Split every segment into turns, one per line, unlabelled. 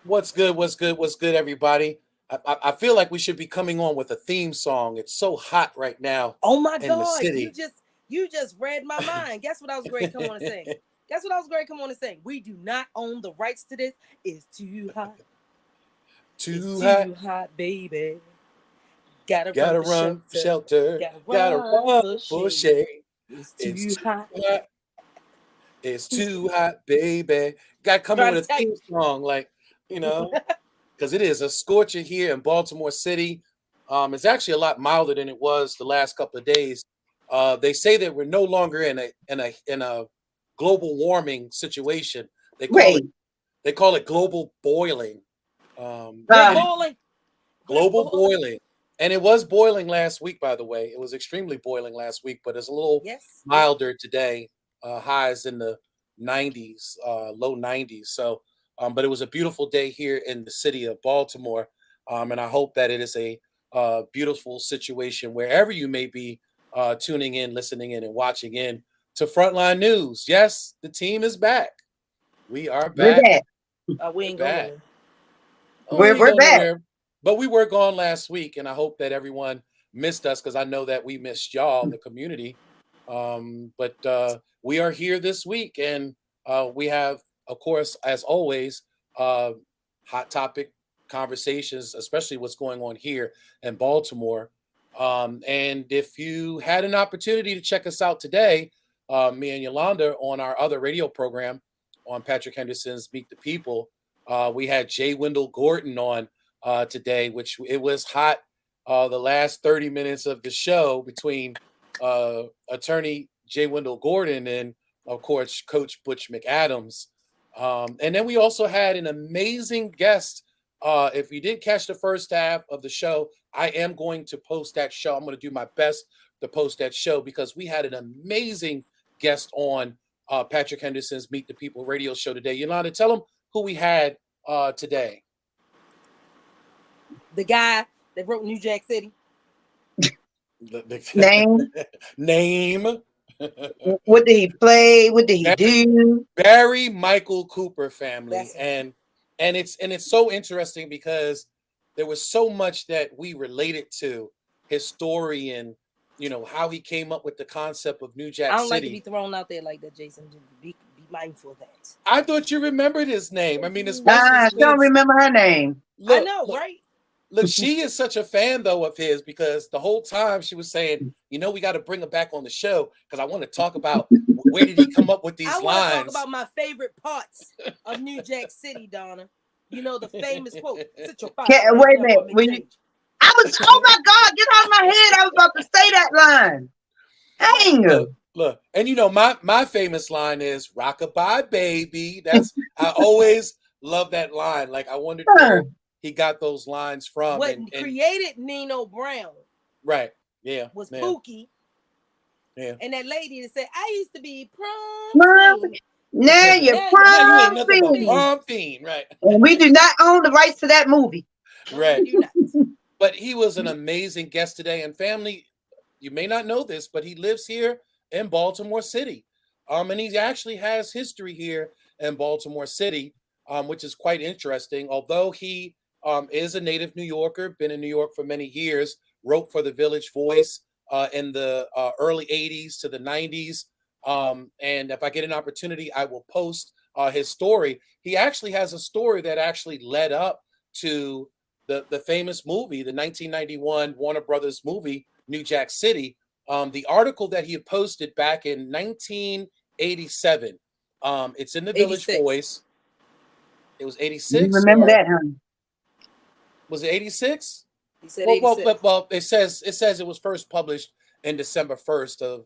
What's good? What's good? What's good, everybody? I feel like we should be coming on with a theme song. It's so hot right now
Oh my
in the
God,
city.
you just read my mind. Guess what I was great come on and sing? Guess what I was great come on and sing? We do not own the rights to this. It's too hot. It's
Too hot,
too hot, baby. Gotta run
gotta
for
run for
shelter.
shelter,
Gotta
gotta
run
run
for
for
shade.
shade.
It's
It's
too
too
hot.
hot, it's too hot, baby. Got to come in
Try to
with a
tell
theme song, like you know, because it is a scorcher here in Baltimore City. It's actually a lot milder than it was the last couple of days. They say that we're no longer in a global warming situation. They call it
Wait,
they call it global boiling.
we're
uh,
And
boiling. We're
global
boiling.
boiling, and it was boiling last week. By the way, it was extremely boiling last week, but it's a little
Yes.
milder today. Highs in the 90s, low 90s. So, but it was a beautiful day here in the city of Baltimore, and I hope that it is a beautiful situation wherever you may be tuning in, listening in, and watching in to Frontline News. Yes, the team is back. We are
we're
back.
back.
We
We're
ain't going
back.
nowhere.
Oh, we ain't
We're
going
back.
nowhere. But we were gone last week, and I hope that everyone missed us because I know that we missed y'all, the community. But we are here this week, and we have, of course, as always, uh, hot topic conversations, especially what's going on here in Baltimore. And if you had an opportunity to check us out today, me and Yolanda on our other radio program on Patrick Henderson's Meet the People, we had Jay Wendell Gordon on today, which it was hot the last 30 minutes of the show between attorney Jay Wendell Gordon and, of course, Coach Butch McAdams. And then we also had an amazing guest. If you did catch the first half of the show, I am going to post that show. I'm going to do my best to post that show because we had an amazing guest on Patrick Henderson's Meet the People radio show today. Yolanda, tell them who we had today.
The guy that wrote New Jack City.
Name.
Name.
What did he play? What did he do?
Barry Michael Cooper family,
That's
and it's so interesting because there was so much that we related to his story and how he came up with the concept of New
I
Jack
don't like to be
City.
thrown out there like that, Jason. Be mindful of that.
I thought you remembered his name. I mean, especially
I don't
since
remember her name.
I
look,
know,
look,
right?
look, she is such a fan though of his because the whole time she was saying, we got to bring him back on the show because I want to talk about where did he come up with
I
these
want to talk
lines.
about my favorite parts of New Jack City, Donna. You know the famous quote: "Sit your $5
Wait a
down
minute.
for me change."
I was, oh my God, get out of my head. I was about to say that line.
Right.
Look,
Dang.
look, and my famous line is "Rockabye baby." That's I always love that line. Like I wondered
Huh.
where he got those lines from,
What
and
created Nino Brown
right, yeah,
was
yeah,
Pookie
yeah.
and that lady that said, "I used to be prom
Mom,
queen.
now you're
Now you're
Now you ain't
prom
prom
nothing but
fiend.
fiend."
prom fiend, right?
And we do not own the rights to that movie.
No, we
Right.
do not.
But he was an amazing guest today, and family. You may not know this, but he lives here in Baltimore City, and he actually has history here in Baltimore City, which is quite interesting. Although he is a native New Yorker, been in New York for many years, wrote for the Village Voice in the early '80s to the '90s, and if I get an opportunity, I will post his story. He actually has a story that actually led up to the famous movie, the 1991 Warner Brothers movie, New Jack City. The article that he had posted back in 1987. It's in the Village
86.
Voice. It was
You
86
remember
or
that, honey?
was it 86?
He said
Well, well,
86.
well, well, it says it was first published in December 1st of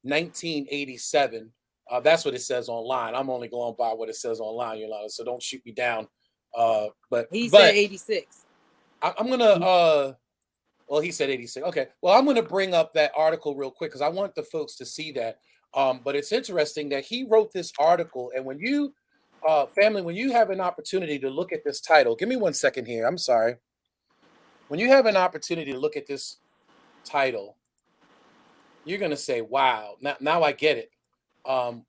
1987. That's what it says online. I'm only going by what it says online, Yolanda. So don't shoot me down. But
He said
but
86.
I'm gonna well, he said 86. Okay. Well, I'm gonna bring up that article real quick because I want the folks to see that. But it's interesting that he wrote this article, and when you family, when you have an opportunity to look at this title, give me 1 second here. I'm sorry. When you have an opportunity to look at this title, you're gonna say, wow, now I get it. Hold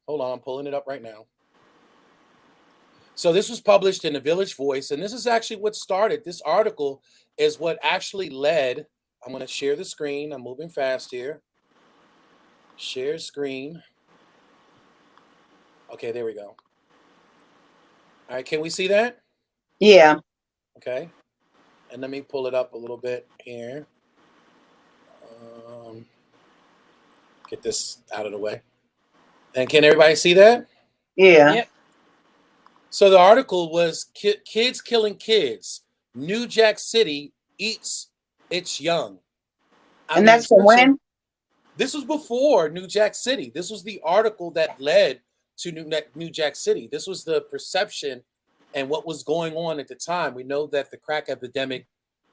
on, I'm pulling it up right now. So this was published in the Village Voice, and this is actually what started. This article is what actually led. I'm going to share the screen. I'm moving fast here. Share screen. Okay, there we go. All right, can we see that?
Yeah.
Okay. And let me pull it up a little bit here. Get this out of the way. And can everybody see that?
Yeah.
Yep.
So the article was Kids Killing Kids. New Jack City eats its young.
And that's for when?
This was before New Jack City. This was the article that led to New Jack City. This was the perception and what was going on at the time. We know that the crack epidemic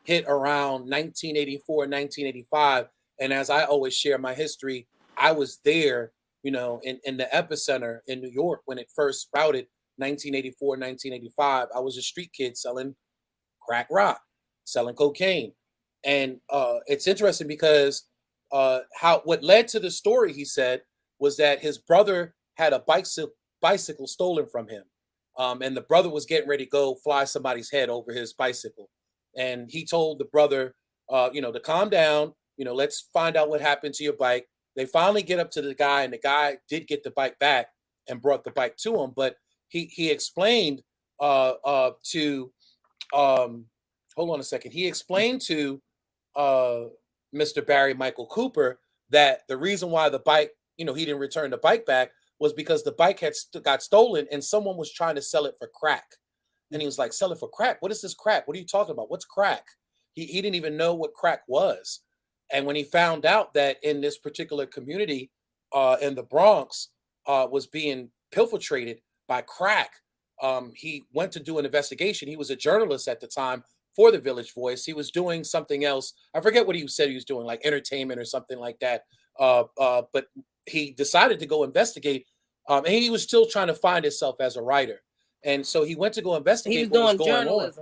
hit around 1984, 1985. And as I always share my history, I was there, in the epicenter in New York when it first sprouted, 1984, 1985. I was a street kid selling crack rock, selling cocaine. And it's interesting because what led to the story, he said, was that his brother had a bicycle stolen from him. And the brother was getting ready to go fly somebody's head over his bicycle. And he told the brother, to calm down, let's find out what happened to your bike. They finally get up to the guy, and the guy did get the bike back and brought the bike to him. But he explained to hold on a second. He explained to Mr. Barry Michael Cooper that the reason why the bike, he didn't return the bike back was because the bike had got stolen and someone was trying to sell it for crack. And he was like, sell it for crack? What is this crack? What are you talking about? What's crack? He didn't even know what crack was. And when he found out that in this particular community in the Bronx was being pilfered by crack, he went to do an investigation. He was a journalist at the time for the Village Voice. He was doing something else. I forget what he said he was doing, like entertainment or something like that. But he decided to go investigate, and he was still trying to find himself as a writer. And so he went to go investigate what was going on.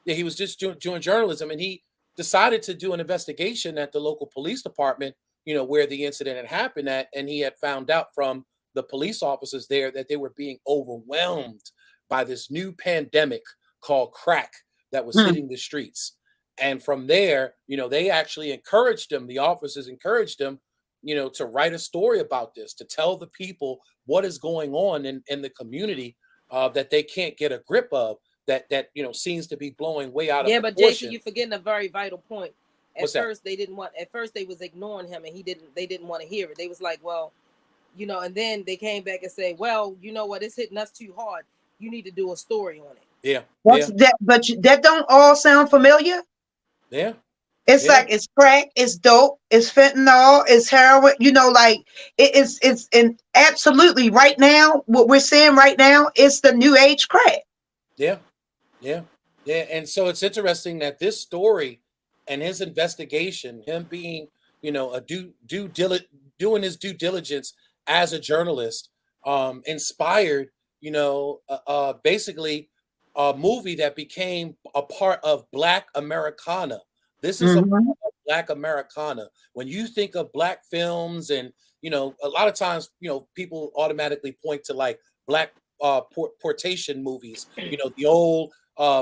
Yeah, he was just doing journalism, and he decided to do an investigation at the local police department, where the incident had happened at, and he had found out from the police officers there that they were being overwhelmed by this new pandemic called crack that was hitting the streets. And from there, they actually encouraged him, the officers encouraged him, to write a story about this, to tell the people what is going on in the community that they can't get a grip of, that seems to be blowing way out of proportion.
But Jason, you're forgetting a very vital point. At first they was ignoring him, and they didn't want to hear it. They was like, well, and then they came back and say, well, you know what, it's hitting us too hard. You need to do a story on it.
Yeah.
That, but that don't all sound familiar?
Yeah.
It's like it's crack, it's dope, it's fentanyl, it's heroin, like it's and absolutely right now, what we're seeing right now is the new age crack.
Yeah. And so it's interesting that this story and his investigation, him being, a doing his due diligence as a journalist, inspired, basically a movie that became a part of Black Americana. This is a part of Black Americana. When you think of Black films, and a lot of times, people automatically point to like Black portation movies, the old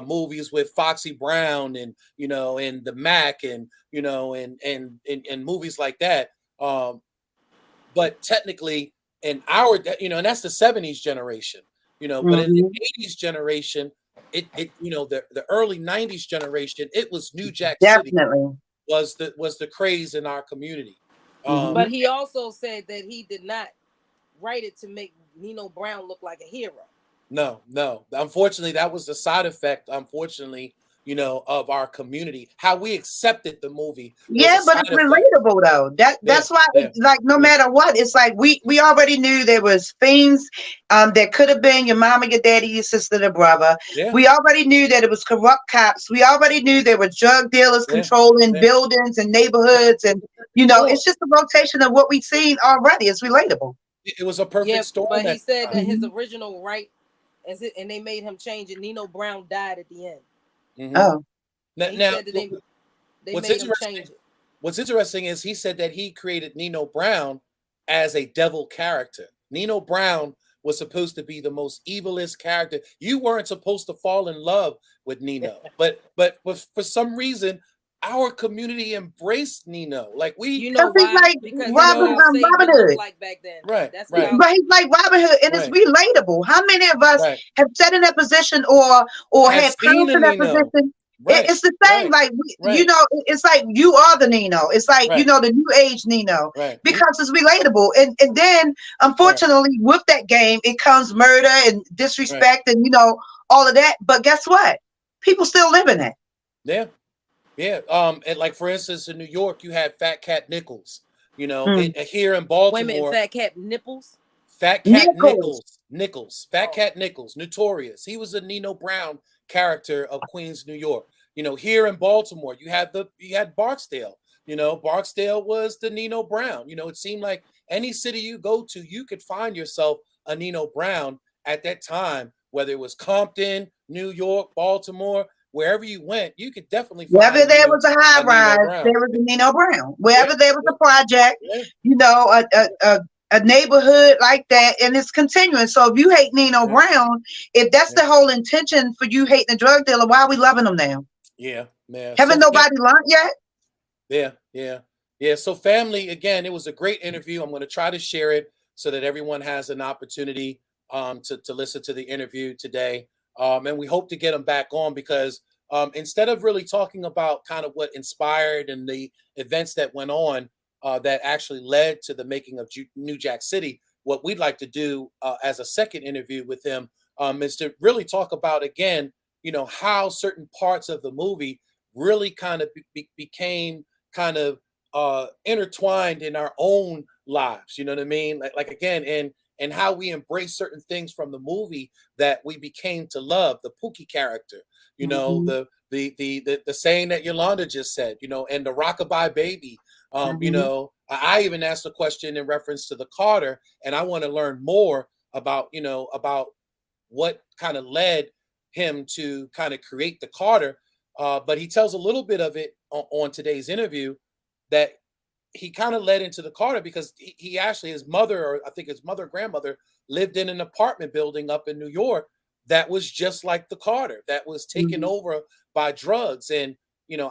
movies with Foxy Brown and and the Mac and and movies like that. But technically, in our and that's the 70s generation, but in the 80s generation, it the early 90s generation, it was New Jack City was the craze in our community.
But he also said that he did not write it to make Nino Brown look like a hero.
No. Unfortunately, that was the side effect, of our community, how we accepted the movie.
Yeah, but it's relatable though. That's why like no matter what, it's like we already knew there was fiends that could have been your mama, your daddy, your sister, the brother. Yeah. We already knew that it was corrupt cops. We already knew there were drug dealers controlling buildings and neighborhoods, and it's just a rotation of what we've seen already. It's relatable.
It was a perfect storm.
But he said that his original and they made him change it. Nino Brown died at the end.
Oh,
now they made him change it. What's interesting is he said that he created Nino Brown as a devil character. Nino Brown was supposed to be the most evilest character. You weren't supposed to fall in love with Nino, but for some reason, our community embraced Nino. Like
you know
he's
why?
like
Because that's what
Robin,
our
Robin
savior looked
Hood.
like back then.
Right,
That's what
right,
our
But he's like Robin Hood, and it's
right,
relatable. How many of us
right.
have sat in that position or
Have
had
seen
parents
a
in that
Nino.
position?
Right,
It's the same.
right,
Like
right,
it's like you are the Nino. It's like
right,
the new age Nino
right.
because it's relatable. And then
Right,
unfortunately with that game it comes murder and
right.
disrespect and all of that. But guess what? People still live in it.
Yeah, yeah. And like for instance, in New York, you had Fat Cat Nichols.
Mm.
Here in
wait a minute,
Baltimore,
fat cat nipples.
Fat Cat
Nichols.
Nichols, Fat
Oh,
Cat Nichols, notorious. He was a Nino Brown character of Queens, New York. Here in Baltimore, you had Barksdale. Barksdale was the Nino Brown. It seemed like any city you go to, you could find yourself a Nino Brown at that time, whether it was Compton, New York, Baltimore, wherever you went, you could definitely find
Wherever there was a high
a Nino
rise,
Brown.
there was a Nino Brown.
Yeah,
Wherever there was
yeah,
a project,
yeah,
a neighborhood like that, and it's continuing. So if you hate Nino
yeah,
Brown, if that's
yeah,
the whole intention for you hating a drug dealer, why are we loving them now?
yeah, yeah.
Haven't nobody learned yet?
Yeah, yeah, yeah. So, family, again, it was a great interview. I'm going to try to share it so that everyone has an opportunity to listen to the interview today. And we hope to get them back on because instead of really talking about kind of what inspired and the events that went on that actually led to the making of New Jack City, what we'd like to do as a second interview with him is to really talk about, again, how certain parts of the movie really kind of became kind of intertwined in our own lives. You know what I mean? Like again, and how we embrace certain things from the movie that we became to love. The Pookie character,
Mhm,
the saying that Yolanda just said, and the Rockabye Baby.
mhm.
I even asked a question in reference to the Carter, and I want to learn more about about what kind of led him to kind of create the Carter. But he tells a little bit of it on today's interview that he kind of led into the Carter because he actually, his mother, or I think his mother, grandmother, lived in an apartment building up in New York that was just like the Carter, that was taken
Mhm.
over by drugs. And,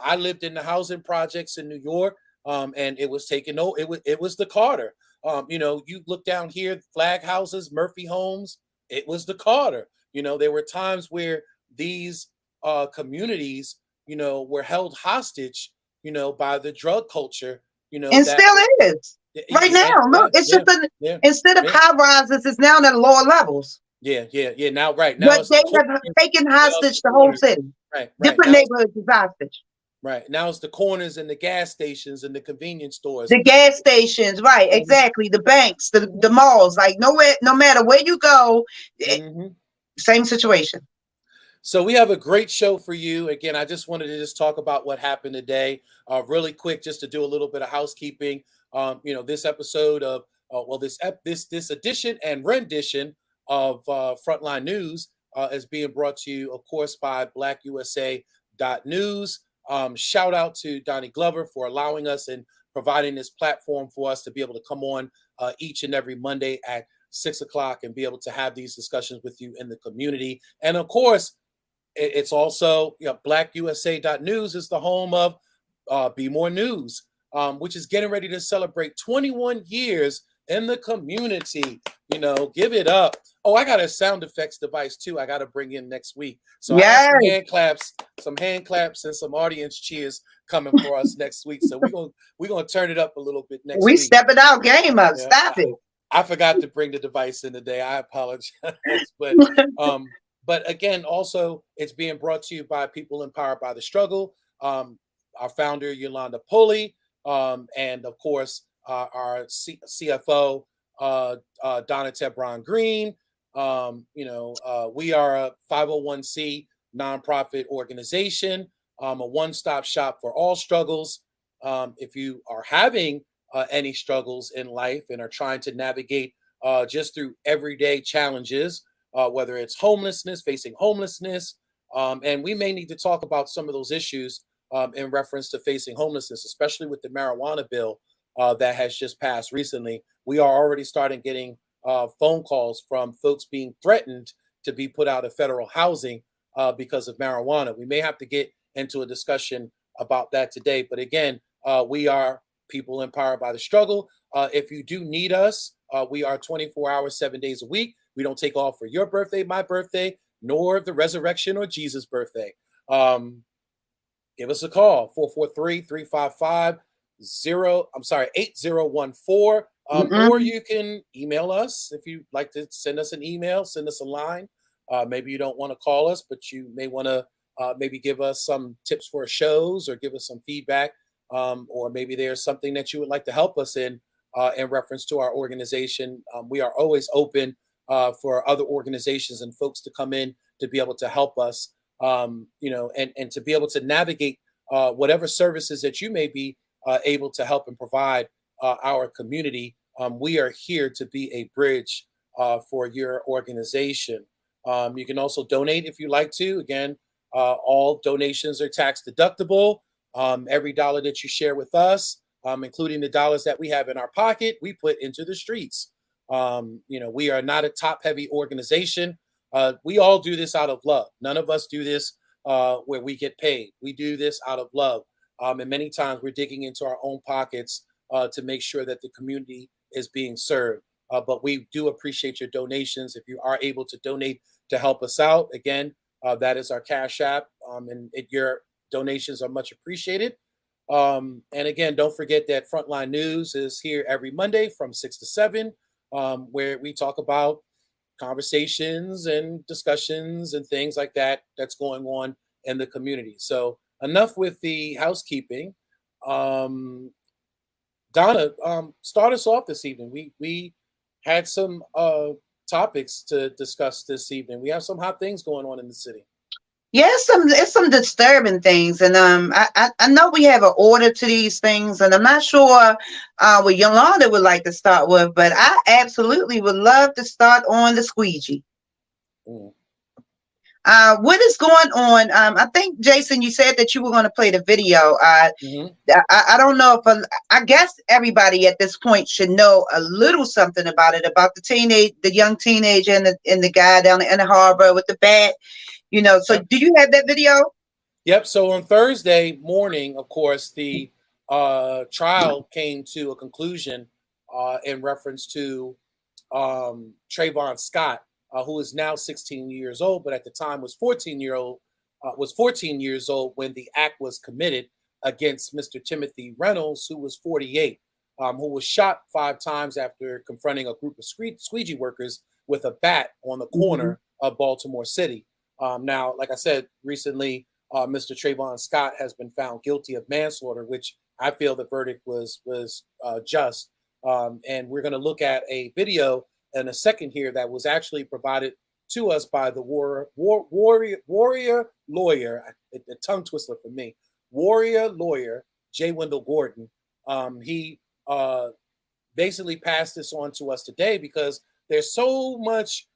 I lived in the housing projects in New York, and it was taken over. It was the Carter. You look down here, flag houses, Murphy homes, it was the Carter. There were times where these communities, were held hostage, by the drug culture,
And
that
still is right now.
yeah,
Look, it's
yeah,
just
yeah,
instead of
yeah,
high rises, it's now at lower levels.
yeah, yeah, yeah. Now, right now
But
it's
they
the
have
corners.
taken
Now it's
hostage
the
the whole
corners.
city.
Right, right.
Different neighborhoods is hostage.
Now it's the corners and the gas stations and the convenience stores.
The gas stations, right?
Mhm,
Exactly. The banks, the
mhm,
malls. Like nowhere, no matter where you go,
mhm.
same situation.
So we have a great show for you. Again, I just wanted to just talk about what happened today, really quick, just to do a little bit of housekeeping. This episode of this edition and rendition of Frontline News is being brought to you, of course, by BlackUSA.News. Shout out to Donnie Glover for allowing us and providing this platform for us to be able to come on each and every Monday at 6 o'clock and be able to have these discussions with you in the community. And of course, it's also, BlackUSA.News is the home of Be More News, which is getting ready to celebrate 21 years in the community. Give it up. Oh, I got a sound effects device too. I got to bring in next week. So I got
Yes,
some hand claps, and some audience cheers coming for us next week. So we're gonna turn it up a little bit next
we
week.
stepping out game up.
Yeah,
Stop it.
I forgot to bring the device in today. I apologize, but um, but again, also it's being brought to you by people empowered by the struggle. Our founder Yolanda Pulley, and of course our CFO Donna Tebron Green. We are a 501c nonprofit organization, a one-stop shop for all struggles. If you are having any struggles in life and are trying to navigate just through everyday challenges, whether it's homelessness, facing homelessness, and we may need to talk about some of those issues in reference to facing homelessness, especially with the marijuana bill that has just passed recently. We are already starting getting phone calls from folks being threatened to be put out of federal housing because of marijuana. We may have to get into a discussion about that today. But again, we are people empowered by the struggle. If you do need us, we are 24 hours, 7 days a week. We don't take off for your birthday, my birthday, nor the resurrection or Jesus' birthday. Give us a call, 443-355-8014. Or you can email us if you'd like to send us an email, send us a line. Maybe you don't want to call us, but you may want to maybe give us some tips for shows or give us some feedback. Or maybe there's something that you would like to help us in reference to our organization. We are always open for other organizations and folks to come in to be able to help us, and to be able to navigate whatever services that you may be able to help and provide our community. We are here to be a bridge for your organization. You can also donate if you like to. Again, all donations are tax deductible. Every dollar that you share with us, including the dollars that we have in our pocket, we put into the streets. We are not a top-heavy organization. We all do this out of love. None of us do this where we get paid. We do this out of love. And many times we're digging into our own pockets to make sure that the community is being served. But we do appreciate your donations. If you are able to donate to help us out, again, that is our Cash App, and your donations are much appreciated. And again, don't forget that Frontline News is here every Monday from 6 to 7, where we talk about conversations and discussions and things like that that's going on in the community. So enough with the housekeeping. Donna, start us off this evening. We had some topics to discuss this evening. We have some hot things going on in the city.
Yeah, it's some disturbing things, and I know we have an order to these things, and I'm not sure what Yolanda would like to start with, but I absolutely would love to start on the squeegee. What is going on? I think, Jason, you said that you were going to play the video. I don't know if I guess everybody at this point should know a little something about it, about the young teenager and the guy down in the harbor with the bat. So do you have that video?
Yep. So on Thursday morning, of course, the trial came to a conclusion in reference to Trayvon Scott, who is now 16 years old, but at the time was 14 years old when the act was committed against Mr. Timothy Reynolds, who was 48, who was shot 5 times after confronting a group of squeegee workers with a bat on the corner of Baltimore City. Now, like I said, recently, Mr. Trayvon Scott has been found guilty of manslaughter, which I feel the verdict was just. And we're going to look at a video in a second here that was actually provided to us by the warrior lawyer, a tongue twister for me, warrior lawyer, J. Wendell Gordon. He basically passed this on to us today because there's so much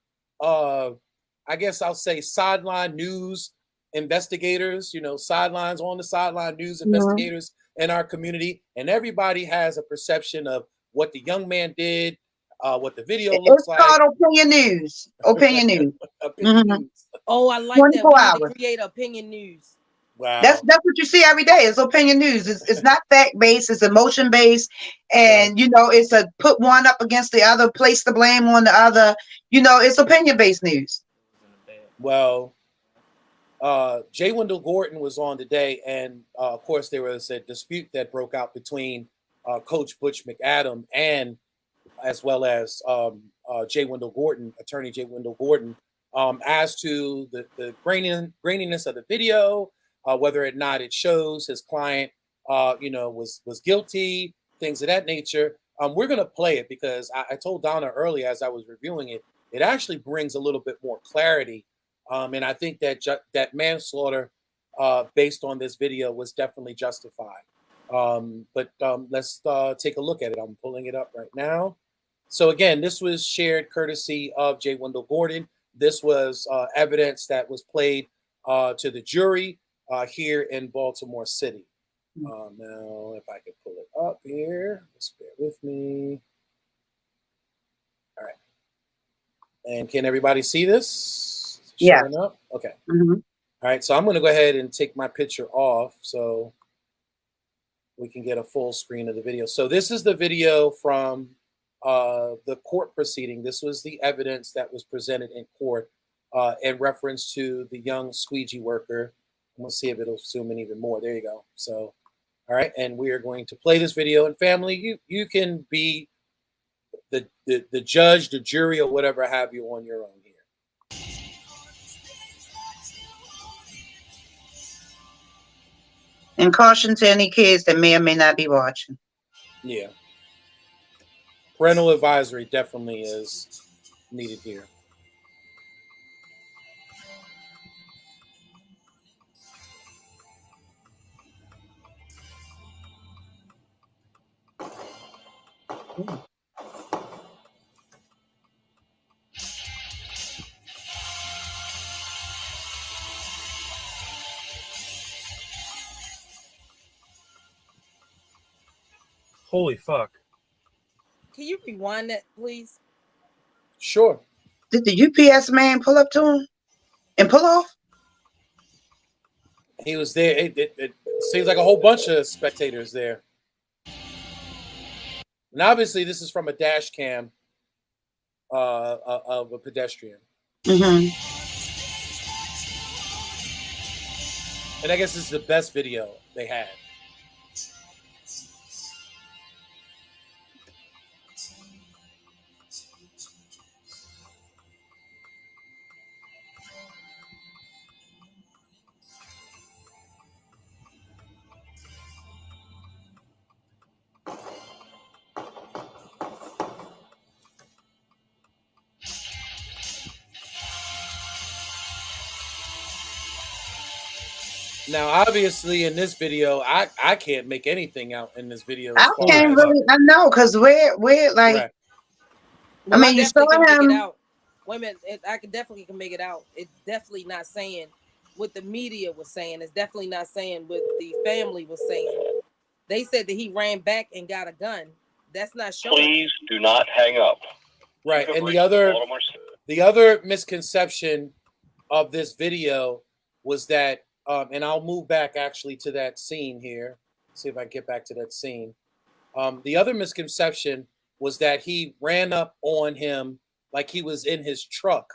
I guess I'll say sideline news investigators, sidelines on the sideline news investigators in our community. And everybody has a perception of what the young man did, what the video looks like.
It's called opinion news. Opinion news.
Opinion news.
Oh, I like that. We need to create opinion news.
Wow.
That's what you see every day. It's opinion news. It's not fact based. It's emotion based, and it's a put one up against the other, place the blame on the other. It's opinion based news.
Well, J. Wendell Gordon was on today, and of course there was a dispute that broke out between Coach Butch McAdam and as well as J. Wendell Gordon, attorney J. Wendell Gordon, as to the graininess of the video, whether or not it shows his client, was guilty, things of that nature. We're going to play it because I told Donna earlier as I was reviewing it, it actually brings a little bit more clarity. And I think that that manslaughter based on this video was definitely justified. But let's take a look at it. I'm pulling it up right now. So again, this was shared courtesy of J. Wendell Gordon. This was evidence that was played to the jury here in Baltimore City. Now, if I could pull it up here, just bear with me. All right. And can everybody see this?
Yeah.
Showing up? Okay.
Mm-hmm.
All right, so I'm going to go ahead and take my picture off so we can get a full screen of the video. So this is the video from the court proceeding. This was the evidence that was presented in court in reference to the young squeegee worker. We'll see if it'll zoom in even more. There you go. So, all right, and we are going to play this video. And family, you can be the judge, the jury, or whatever have you on your own here.
And caution to any kids that may or may not be watching.
Yeah. Parental advisory definitely is needed here.
Holy fuck.
Can you rewind that, please?
Sure.
Did the UPS man pull up to him and pull off?
He was there. It seems like a whole bunch of spectators there. And obviously, this is from a dash cam of a pedestrian.
Mm-hmm.
And I guess this is the best video they had. Now, obviously, in this video, I can't make anything out in this video.
I can't really. I know, because we're like. Right.
Well, I mean, you saw him. Make it out. Wait a minute, I definitely can make it out. It's definitely not saying what the media was saying. It's definitely not saying what the family was saying. They said that he ran back and got a gun. That's not showing.
Please do not hang up.
Right, and the other misconception of this video was that. And I'll move back actually to that scene here. See if I can get back to that scene. The other misconception was that he ran up on him like he was in his truck,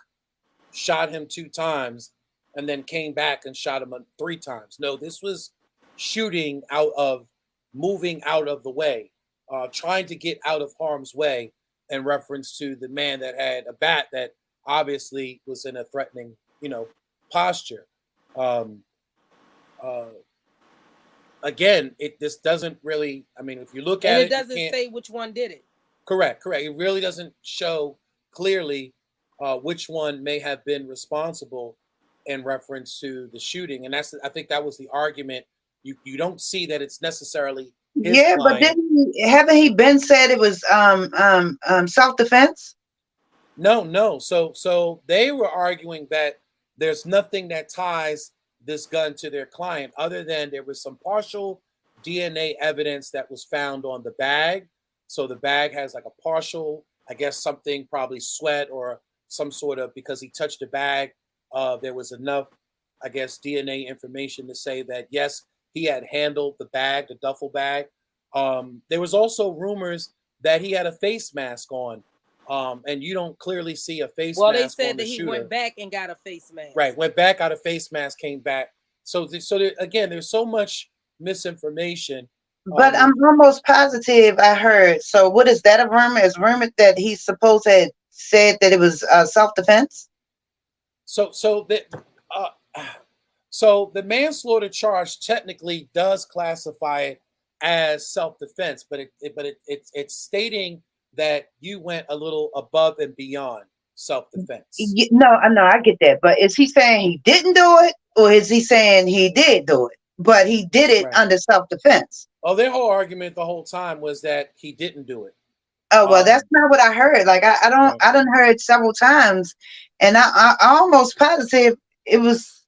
shot him 2 times, and then came back and shot him 3 times. No, this was shooting moving out of the way, trying to get out of harm's way in reference to the man that had a bat that obviously was in a threatening, posture. Again, this doesn't really. I mean, if you look at it,
it doesn't say which one did it.
Correct. It really doesn't show clearly which one may have been responsible in reference to the shooting, and I think that was the argument. You don't see that it's necessarily his client.
But haven't he been said it was self-defense?
No. So they were arguing that there's nothing that ties this gun to their client other than there was some partial DNA evidence that was found on the bag. So the bag has like a partial, I guess something, probably sweat or some sort of, because he touched the bag, there was enough, I guess, DNA information to say that yes, he had handled the bag, the duffel bag. There was also rumors that he had a face mask on. And you don't clearly see a face mask.
Well, they said that he went back and got a face mask.
Right, went back, got a face mask, came back. So again, there's so much misinformation.
But I'm almost positive I heard. So what is that a rumor? Is rumored that he supposed had said that it was self-defense?
So the manslaughter charge technically does classify it as self-defense, but it's stating that you went a little above and beyond self-defense.
No, I get that. But is he saying he didn't do it, or is he saying he did do it, but he did it under self-defense?
Oh, their whole argument the whole time was that he didn't do it.
Oh, well, that's not what I heard. Like I done heard several times, and I almost positive it was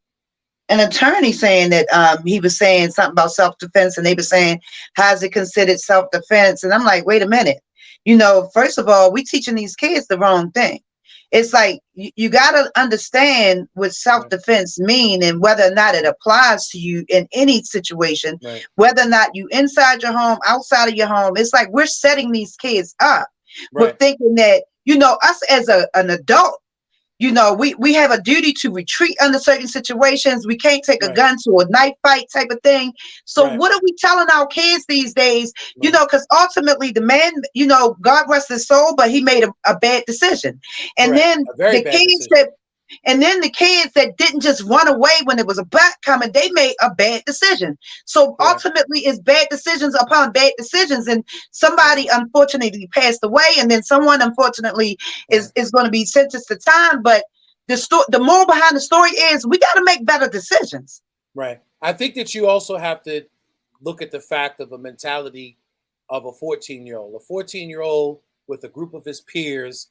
an attorney saying that he was saying something about self-defense, and they were saying, how's it considered self-defense? And I'm like, wait a minute. First of all, we teaching these kids the wrong thing. it's like you got to understand what self-defense mean and whether or not it applies to you in any situation, whether or not you inside your home, outside of your home. It's like we're setting these kids up with thinking that, us as an adult, we have a duty to retreat under certain situations. We can't take a gun to a knife fight type of thing. So what are we telling our kids these days? Because ultimately the man, God rest his soul, but he made a bad decision. And then the kids that didn't just run away when it was a black coming, they made a bad decision. So ultimately it's bad decisions upon bad decisions. And somebody unfortunately passed away, and then someone unfortunately is going to be sentenced to time. But the moral behind the story is we got to make better decisions.
Right. I think that you also have to look at the fact of a mentality of a 14-year-old. A 14-year-old with a group of his peers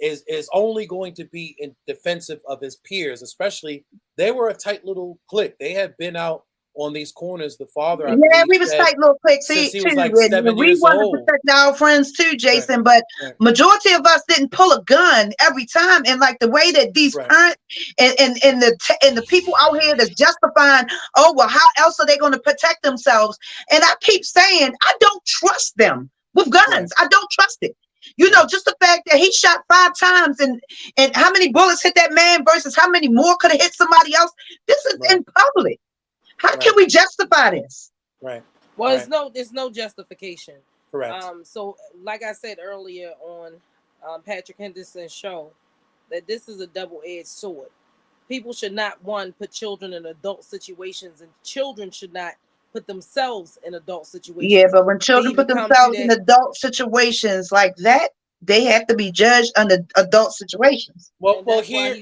is only going to be in defensive of his peers, especially they were a tight little clique. They had been out on these corners. The father,
we was tight little cliques
since he was
too.
like 7
We
years
wanted
old.
to protect our friends too, Jason. But majority of us didn't pull a gun every time. And like the way that these parents and the people out here that's justifying, oh well, how else are they going to protect themselves? And I keep saying I don't trust them with guns. I don't trust it. Just the fact that he shot 5 times and how many bullets hit that man versus how many more could have hit somebody else. This is in public. How can we justify this?
Right.
Well, there's no justification.
Correct.
So like I said earlier on Patrick Henderson's show, that this is a double-edged sword. People should not, one, put children in adult situations, and children should not put themselves in adult situations.
Yeah, but when children put themselves in adult situations like that, they have to be judged under adult situations.
Well,
that's why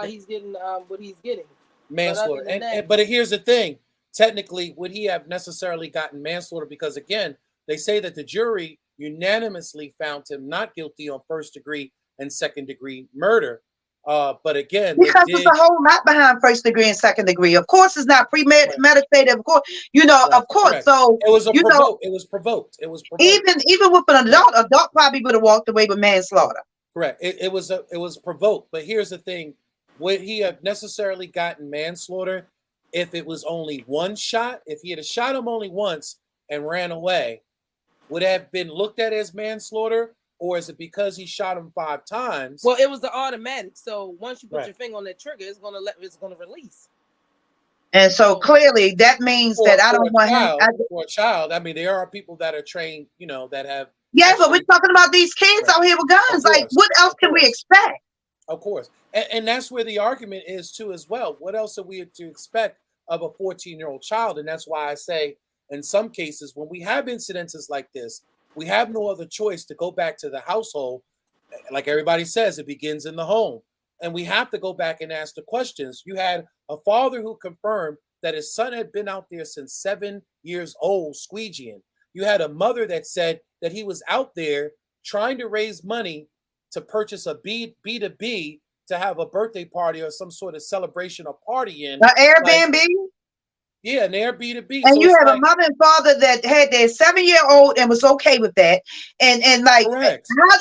he's getting what he's getting.
Manslaughter. But here's the thing. Technically, would he have necessarily gotten manslaughter? Because again, they say that the jury unanimously found him not guilty on first degree and second degree murder. But again,
because there's a whole lot behind first degree and second degree. Of course, it's not premeditated. Of course, of course.
Correct.
So
it was provoked. It was provoked.
Even with an adult probably would have walked away with manslaughter.
Correct. It was provoked. But here's the thing: would he have necessarily gotten manslaughter if it was only one shot? If he had shot him only once and ran away, would it have been looked at as manslaughter? Or is it because he shot him 5 times?
Well, it was the automatic. So once you put your finger on that trigger, it's gonna release.
And so clearly that means that I don't want him
for a child. I mean, there are people that are trained, that have.
Yeah, but we're talking about these kids out here with guns. Like, what else can we expect?
Of course, and that's where the argument is too, as well. What else are we to expect of a 14-year-old child? And that's why I say, in some cases, when we have incidences like this, we have no other choice to go back to the household. Like everybody says, it begins in the home. And we have to go back and ask the questions. You had a father who confirmed that his son had been out there since 7 years old, squeegeeing. You had a mother that said that he was out there trying to raise money to purchase a B2B to have a birthday party or some sort of celebration or party in.
An Airbnb?
Yeah, an Airbnb.
And so you have a mother and father that had their 7-year-old and was okay with that. And like,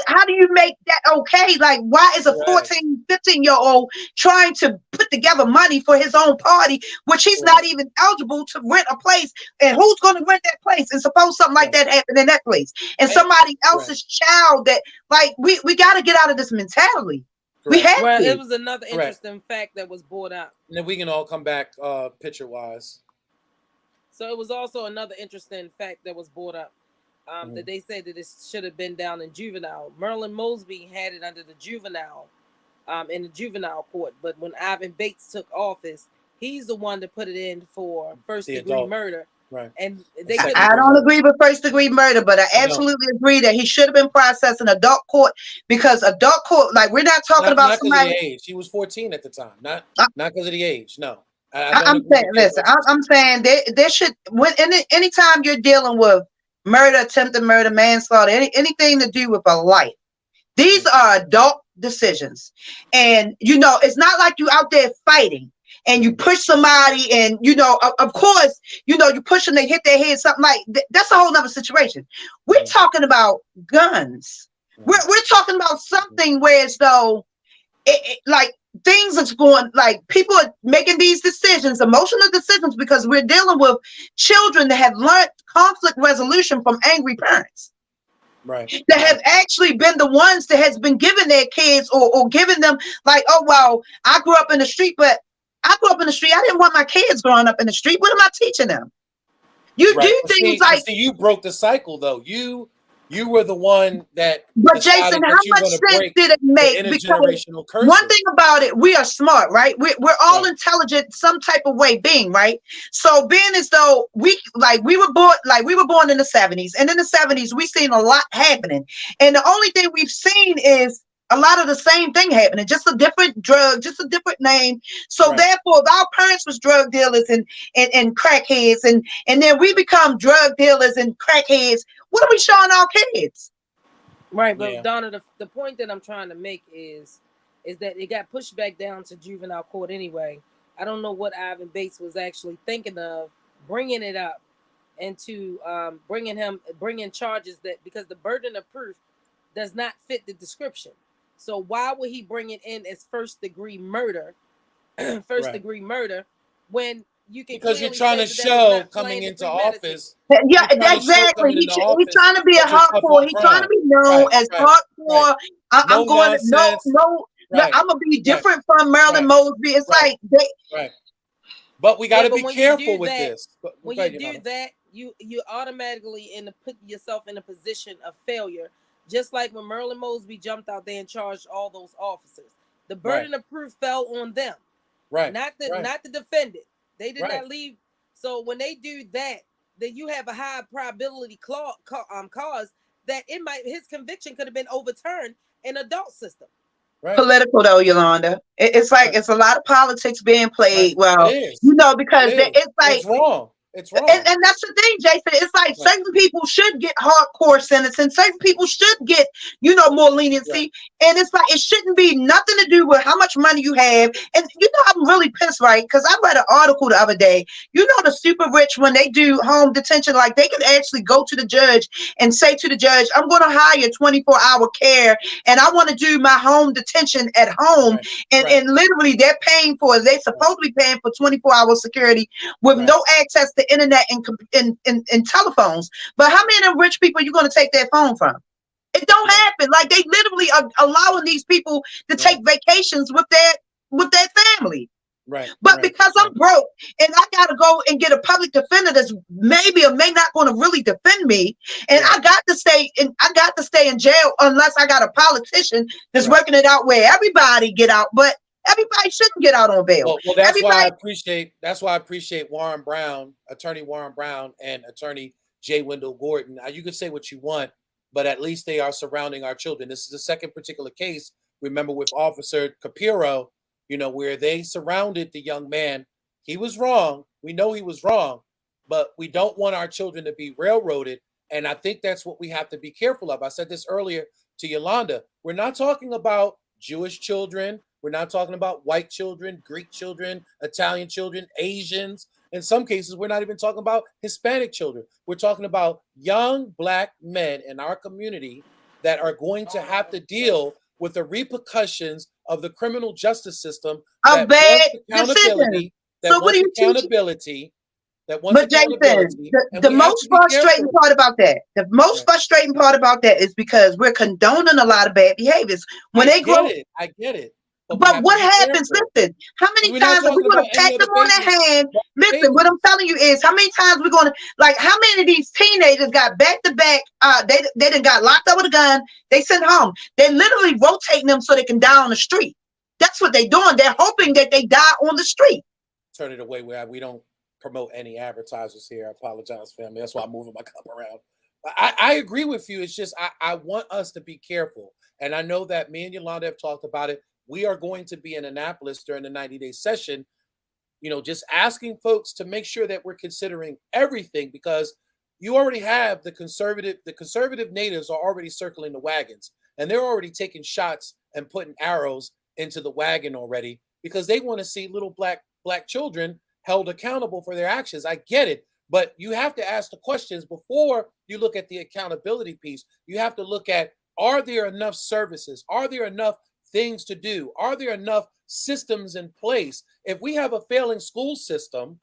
how do you make that okay? Like, why is a 14, 15-year-old trying to put together money for his own party, which he's not even eligible to rent a place? And who's going to rent that place? And suppose something like that happened in that place. And somebody else's child that, like, we got to get out of this mentality. We have to.
It was another interesting fact that was brought up.
And then we can all come back picture-wise.
So it was also another interesting fact that was brought up that they said that it should have been down in juvenile. Merlin Mosby had it under the juvenile, in the juvenile court. But when Ivan Bates took office, he's the one that put it in for first degree murder.
Right.
And
I don't agree with first degree murder, but I absolutely agree that he should have been processed in adult court, because adult court, like, we're not talking about somebody.
Of the age. He was 14 at the time, not because of the age. No.
I'm saying there should, anytime you're dealing with murder, attempted murder, manslaughter, anything to do with a life, these are adult decisions. And it's not like you out there fighting and you push somebody and of course you push them, they hit their head, something like that's a whole nother situation. We're talking about guns. We're talking about something where as though like things are going, like people are making these decisions, emotional decisions, because we're dealing with children that have learned conflict resolution from angry parents.
Right.
That have actually been the ones that has been giving their kids or giving them like, oh, well, I grew up in the street, but I grew up in the street. I didn't want my kids growing up in the street. What am I teaching them? You
Right.
do things like,
you broke the cycle though. You were the one that
but Jason,
decided
how
that you were
much
going to
sense
break
did it
the
make? Because
intergenerational
one
curses.
thing about it, we are smart, right? We're all
Right.
intelligent, some type of way being, right? So being as though we were born in the 70s, and in the 70s we seen a lot happening, and the only thing we've seen is a lot of the same thing happening, just a different drug, just a different name. So
Right.
therefore, if our parents was drug dealers and crackheads, and then we become drug dealers and crackheads, what are we showing our kids?
Right, but Donna, the point that I'm trying to make is that it got pushed back down to juvenile court anyway. I don't know what Ivan Bates was actually thinking of bringing it up and to bringing charges that, because the burden of proof does not fit the description. So why would he bring it in as first degree murder, degree murder, when you can,
because you're trying to show coming into office.
Yeah, exactly. He's trying to be a hardcore. He's trying to be known as hardcore. I'm going to I'm gonna be different from Marilyn Mosby. It's like
right. But we got to be careful with this.
When you do that, you automatically put yourself in a position of failure. Just like when Marilyn Mosby jumped out there and charged all those officers, the burden of proof fell on them, not the defendant. They did not leave. So when they do that, then you have a high probability cause that his conviction could have been overturned in adult system.
Right. Political though, Yolanda. It's like it's a lot of politics being played. Well, because it's like
it's wrong. It's wrong.
And that's the thing, Jason. It's like certain people should get hardcore sentence, and certain people should get, more leniency. And it's like it shouldn't be nothing to do with how much money you have. And I'm really pissed, right? Because I read an article the other day. The super rich, when they do home detention, like they can actually go to the judge and say to the judge, I'm going to hire 24-hour care, and I want to do my home detention at home. And literally they're supposedly paying for 24-hour security with no access to internet and telephones. But how many of them rich people are you going to take their phone from? It don't happen. Like they literally are allowing these people to take vacations with their family. But because I'm broke and I gotta go and get a public defender that's maybe or may not going to really defend me, and I got to stay in jail unless I got a politician that's working it out where everybody get out, but everybody shouldn't get out on bail.
Well, that's why I appreciate Warren Brown, Attorney Warren Brown, and Attorney J. Wendell Gordon. Now, you can say what you want, but at least they are surrounding our children. This is the second particular case. Remember with Officer Capiro, where they surrounded the young man. He was wrong. We know he was wrong, but we don't want our children to be railroaded. And I think that's what we have to be careful of. I said this earlier to Yolanda. We're not talking about Jewish children. We're not talking about white children, Greek children, Italian children, Asians. In some cases, we're not even talking about Hispanic children. We're talking about young Black men in our community that are going to have to deal with the repercussions of the criminal justice system
that wants accountability.
But
Jason, the most frustrating part about that, is because we're condoning a lot of bad behaviors. When I
get it.
But what happens? Listen, how many times are we going to pat them on their hand? Listen, what I'm telling you is, how many times we're going to, like, how many of these teenagers got back to back? They done got locked up with a gun. They sent home. They're literally rotating them so they can die on the street. That's what they're doing. They're hoping that they die on the street.
Turn it away. We don't promote any advertisers here. I apologize, family. That's why I'm moving my cup around. I agree with you. It's just I want us to be careful. And I know that me and Yolanda have talked about it. We are going to be in Annapolis during the 90-day session, just asking folks to make sure that we're considering everything, because you already have the conservative natives are already circling the wagons, and they're already taking shots and putting arrows into the wagon already, because they want to see little black children held accountable for their actions. I get it, but you have to ask the questions before you look at the accountability piece. You have to look at are there enough services? Are there enough things to do? Are there enough systems in place? If we have a failing school system,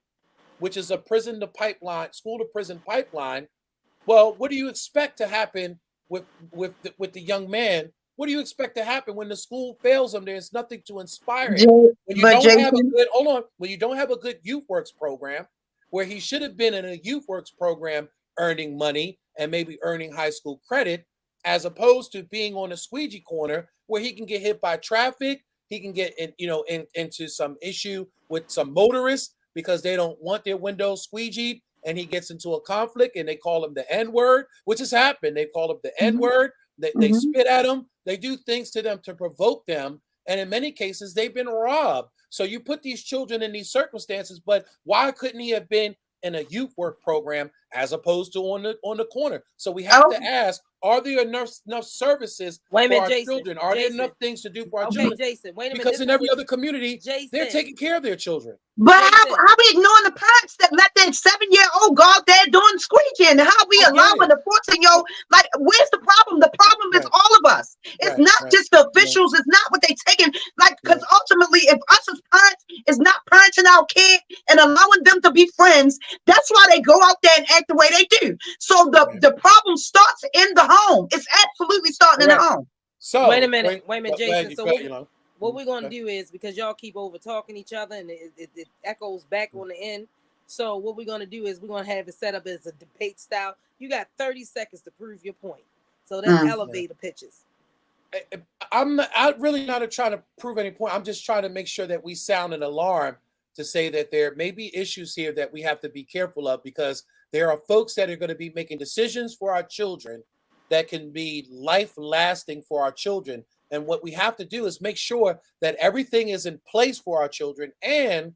which is a prison to pipeline, school to prison pipeline, well, what do you expect to happen with the young man? What do you expect to happen when the school fails him? There's nothing to inspire him. When you
But
don't have a
Jason,
good, hold on, when you don't have a good youth works program, where he should have been in a youth works program earning money and maybe earning high school credit, as opposed to being on a squeegee corner where he can get hit by traffic, he can get into some issue with some motorists because they don't want their windows squeegeed, and he gets into a conflict and they call him the N-word, which has happened. They call him the N-word. They spit at him. They do things to them to provoke them. And in many cases, they've been robbed. So you put these children in these circumstances, but why couldn't he have been in a youth work program as opposed to on the corner? So we have to ask, are there enough services for our children? Are there enough things to do for our children?
Jason, wait a minute.
Because in every other community, they're taking care of their children.
But how we ignoring the parents that let their 7-year-old go out there doing squeegee? And how we allowing the 14-year-old? Like, where's the problem? The problem is all of us. It's not just the officials. It's not what they taking. Like, because ultimately, if us as parents is not parenting our kid and allowing them to be friends, that's why they go out there and act the way they do. So the problem starts in the home. It's absolutely starting in the home.
So wait a minute, Jason. So what we're going to do is, because y'all keep over talking each other and it echoes back on the end. So what we're going to do is we're going to have it set up as a debate style. You got 30 seconds to prove your point. So that's elevator pitches.
I'm really not trying to prove any point. I'm just trying to make sure that we sound an alarm to say that there may be issues here that we have to be careful of, because there are folks that are going to be making decisions for our children that can be life lasting for our children. And what we have to do is make sure that everything is in place for our children, and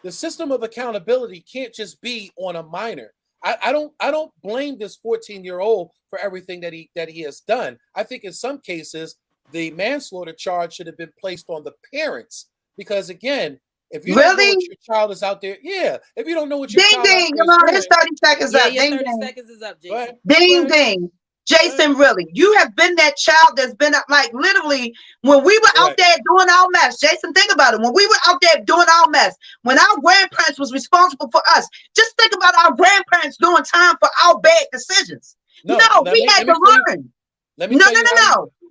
the system of accountability can't just be on a minor. I don't blame this 14-year-old for everything that he has done. I think in some cases the manslaughter charge should have been placed on the parents, because again, if you don't know what your child is out there, if you don't know what your child
ding,
out there is doing,
30 seconds up.
Your 30 seconds is up, Jason.
Ding. Jason, really, you have been that child that's been like literally when we were out there doing our mess. Jason, think about it. When we were out there doing our mess, when our grandparents was responsible for us, just think about our grandparents doing time for our bad decisions. We had to learn. No.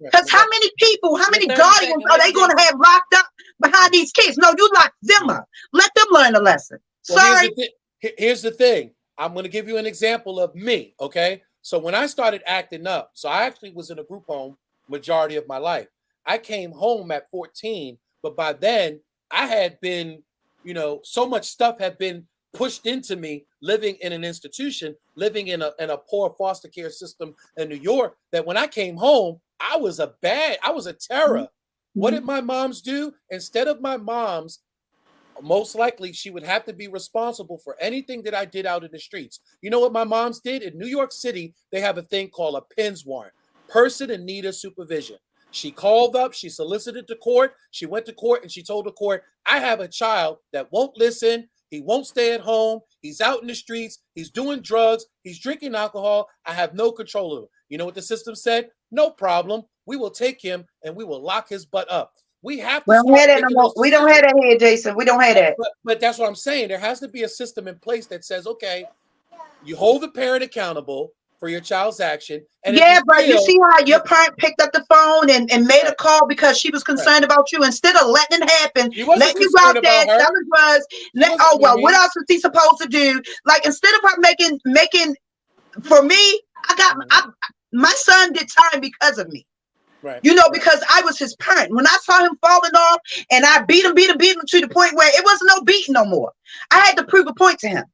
Because how many people, how many guardians are they going to have locked up behind these kids? No, you lock them up. Let them learn a lesson. Sorry.
Here's the thing. I'm going to give you an example of me, okay? So when I started acting up, so I actually was in a group home majority of my life. I came home at 14, but by then I had been, so much stuff had been pushed into me living in an institution, living in a poor foster care system in New York, that when I came home, I was a terror. What did my moms do? Instead of my moms, most likely she would have to be responsible for anything that I did out in the streets. You know what my moms did? In New York City, they have a thing called a PINS warrant, person in need of supervision. She called up, she solicited the court, she went to court, and she told the court, I have a child that won't listen, he won't stay at home, he's out in the streets, he's doing drugs, he's drinking alcohol, I have no control of him. You know what the system said? No problem, we will take him and we will lock his butt up. We have to
we don't have that here, Jason. We don't have that.
But that's what I'm saying. There has to be a system in place that says, okay, you hold the parent accountable for your child's action. And
but you see how your parent picked up the phone and made a call because she was concerned about you, instead of letting it happen, letting you go out there, selling drugs. What else was he supposed to do? Like, instead of her making for me, my son did time because of me. Because I was his parent. When I saw him falling off and I beat him to the point where it wasn't no beating no more, I had to prove a point to him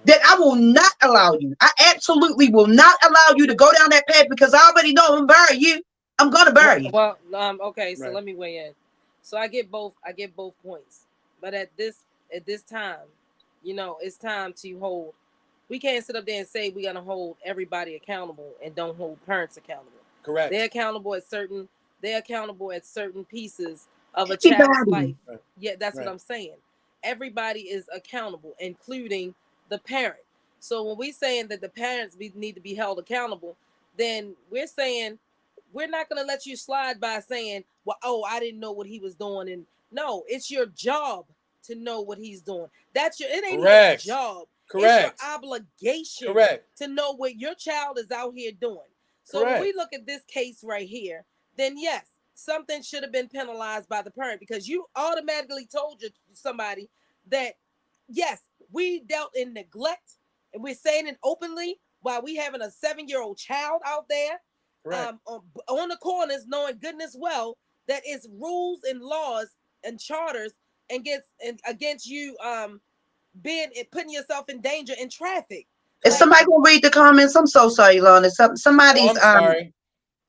that I will not allow you. I absolutely will not allow you to go down that path, because I already know I'm going to bury you. I'm going to bury you.
Well, okay, so let me weigh in. So I get both points. But at this time, it's time to hold. We can't sit up there and say we're going to hold everybody accountable and don't hold parents accountable.
Correct.
They're accountable at certain pieces of a child's life. Yeah, that's what I'm saying. Everybody is accountable, including the parent. So when we're saying that the parents need to be held accountable, then we're saying we're not going to let you slide by saying, well, oh, I didn't know what he was doing. And no, it's your job to know what he's doing. It ain't your job.
Correct.
It's your obligation to know what your child is out here doing. So when we look at this case right here, then yes, something should have been penalized by the parent, because you automatically told somebody that, yes, we dealt in neglect, and we're saying it openly while we having a 7-year-old child out there on the corners, knowing goodness well that it's rules and laws and charters against you putting yourself in danger in traffic.
Is somebody gonna read the comments? I'm so sorry, Lorna. Somebody's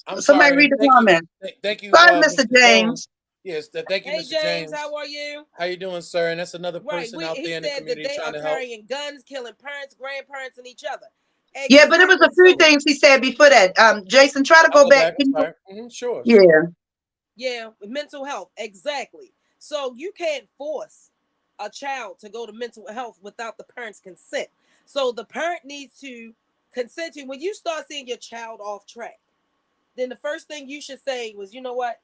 I'm
somebody
sorry.
read the comments.
Thank you,
sorry, Mr. James.
Yes, thank you,
hey,
Mr. James.
How are you?
How you doing, sir? And that's another person out there in the community trying to help.
He said that they are carrying guns, killing parents, grandparents, and each other.
Exactly. Yeah, but it was a few things he said before that. Jason, try to go back.
Sure.
Yeah, mental health. Exactly. So you can't force a child to go to mental health without the parent's consent. So the parent needs to consent to. When you start seeing your child off track, then the first thing you should say was, you know what?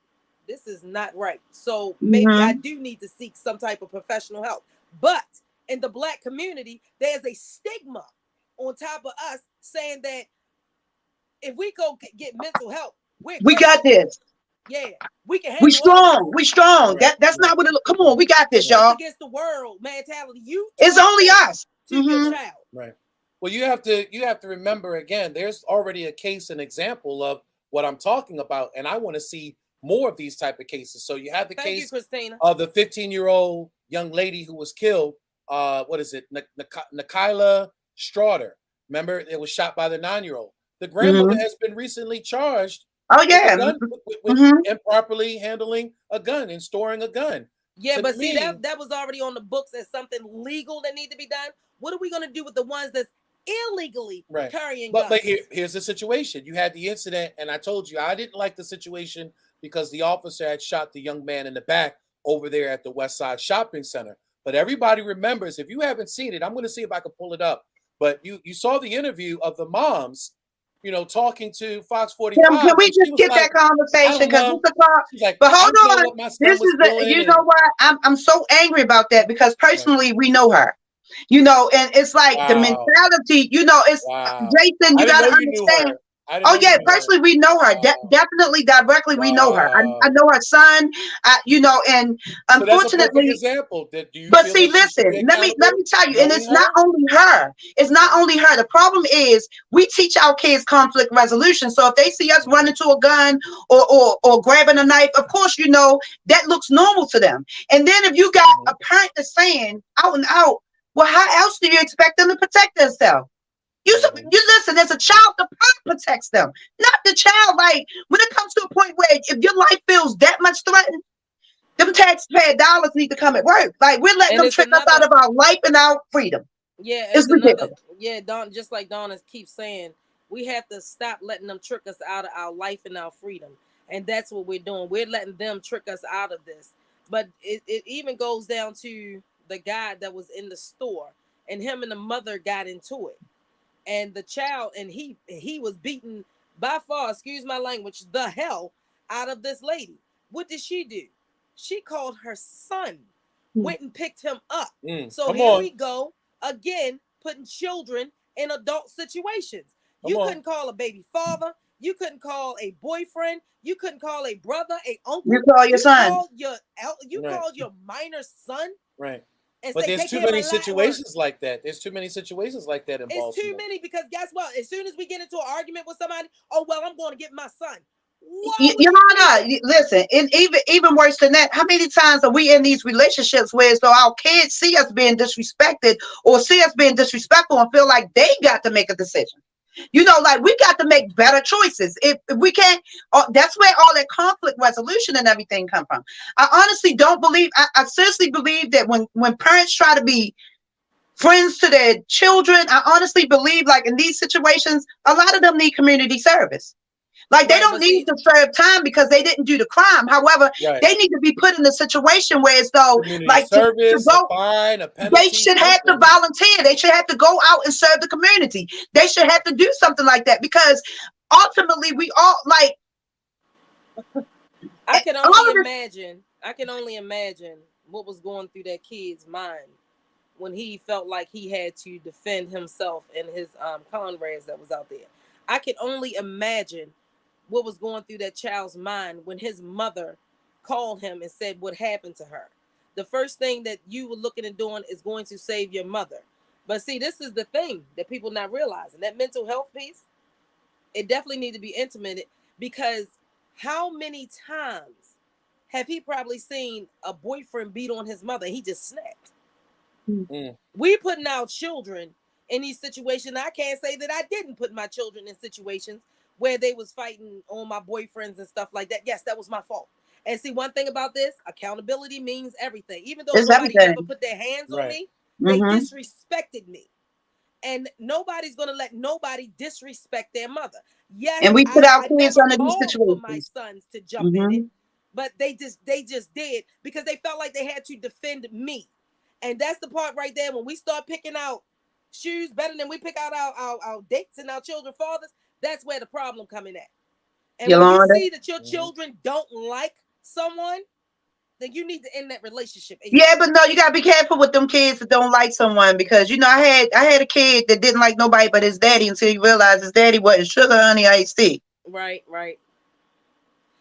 This is not right. So maybe I do need to seek some type of professional help. But in the Black community, there's a stigma on top of us saying that if we go get mental help, we
got this.
Yeah, we can handle
we strong. That's not what it look. Come on, we got this, y'all.
Against the world mentality.
It's only us.
To your child.
Right. Well, you have to remember again, there's already a case, an example of what I'm talking about, and I want to see more of these type of cases. So you have the case of the 15-year-old young lady who was killed. What is it? Nikayla Straughter. Remember, it was shot by the 9-year-old. The grandmother has been recently charged.
Oh yeah,
with improperly handling a gun and storing a gun.
Yeah, so but see, that was already on the books as something legal that need to be done. What are we going to do with the ones that's illegally carrying guns?
But here's the situation. You had the incident, and I told you I didn't like the situation because the officer had shot the young man in the back over there at the West Side Shopping Center. But everybody remembers, if you haven't seen it, I'm going to see if I can pull it up. But you saw the interview of the moms, talking to Fox 45.
Can we just get that conversation? Because it's a talk. But hold on. This is know what? I'm so angry about that because personally we know her. And it's like the mentality, it's Jason, you gotta understand. Oh yeah, personally we know her. Definitely directly we know her. I know her son. And unfortunately,
example.
But see, listen, let me tell you, and it's not only her. It's not only her. The problem is we teach our kids conflict resolution. So if they see us running to a gun or grabbing a knife, of course that looks normal to them. And then if you got a parent that's saying out and out, well, how else do you expect them to protect themselves? You listen, as a child, the parent protects them, not the child. Like when it comes to a point where if your life feels that much threatened, them taxpayer dollars need to come at work. Like we're letting them trick us out of our life and our freedom.
Yeah, it's ridiculous. Don, just like Donna keeps saying, we have to stop letting them trick us out of our life and our freedom. And that's what we're doing. We're letting them trick us out of this. But it even goes down to the guy that was in the store, and him and the mother got into it. And the child, and he was beaten by far, excuse my language, the hell out of this lady. What did she do? She called her son, went and picked him up. So here we go again, putting children in adult situations. You couldn't call a baby father. You couldn't call a boyfriend. You couldn't call a brother, a uncle.
You call your son.
Called your minor son.
Right. But there's too many situations like that. There's too many situations like that in Baltimore.
It's too many because guess what? As soon as we get into an argument with somebody, oh well, I'm going to get my son.
Listen, and even worse than that, how many times are we in these relationships where so our kids see us being disrespected or see us being disrespectful and feel like they got to make a decision? Like we got to make better choices. If we can't, that's where all that conflict resolution and everything come from. I honestly don't believe, I seriously believe that when parents try to be friends to their children, I honestly believe like in these situations, a lot of them need community service. Like they don't need to serve time because they didn't do the crime. However, they need to be put in a situation where it's though like
service,
to go, they should have to volunteer. They should have to go out and serve the community. They should have to do something like that because ultimately we all like
I can only imagine what was going through that kid's mind when he felt like he had to defend himself and his comrades that was out there. I can only imagine what was going through that child's mind when his mother called him and said what happened to her. The first thing that you were looking at doing is going to save your mother. But see, this is the thing that people not realizing. That mental health piece, it definitely need to be implemented, because how many times have he probably seen a boyfriend beat on his mother and he just snapped? Mm. We putting our children in these situations. I can't say that I didn't put my children in situations where they was fighting on my boyfriends and stuff like that. Yes, that was my fault. And see, one thing about this, accountability means everything. Even though nobody ever put their hands on me, they disrespected me. And nobody's going to let nobody disrespect their mother. Yes,
and we put our
I
kids
never
under these
called
situations
for my sons to jump in it, but they just did, because they felt like they had to defend me. And that's the part right there. When we start picking out shoes better than we pick out our dates and our children's fathers, that's where the problem coming at. And when you see that your children don't like someone, then you need to end that relationship.
Yeah, but no, you gotta be careful with them kids that don't like someone, because I had a kid that didn't like nobody but his daddy until he realized his daddy wasn't sugar, honey, iced tea.
Right.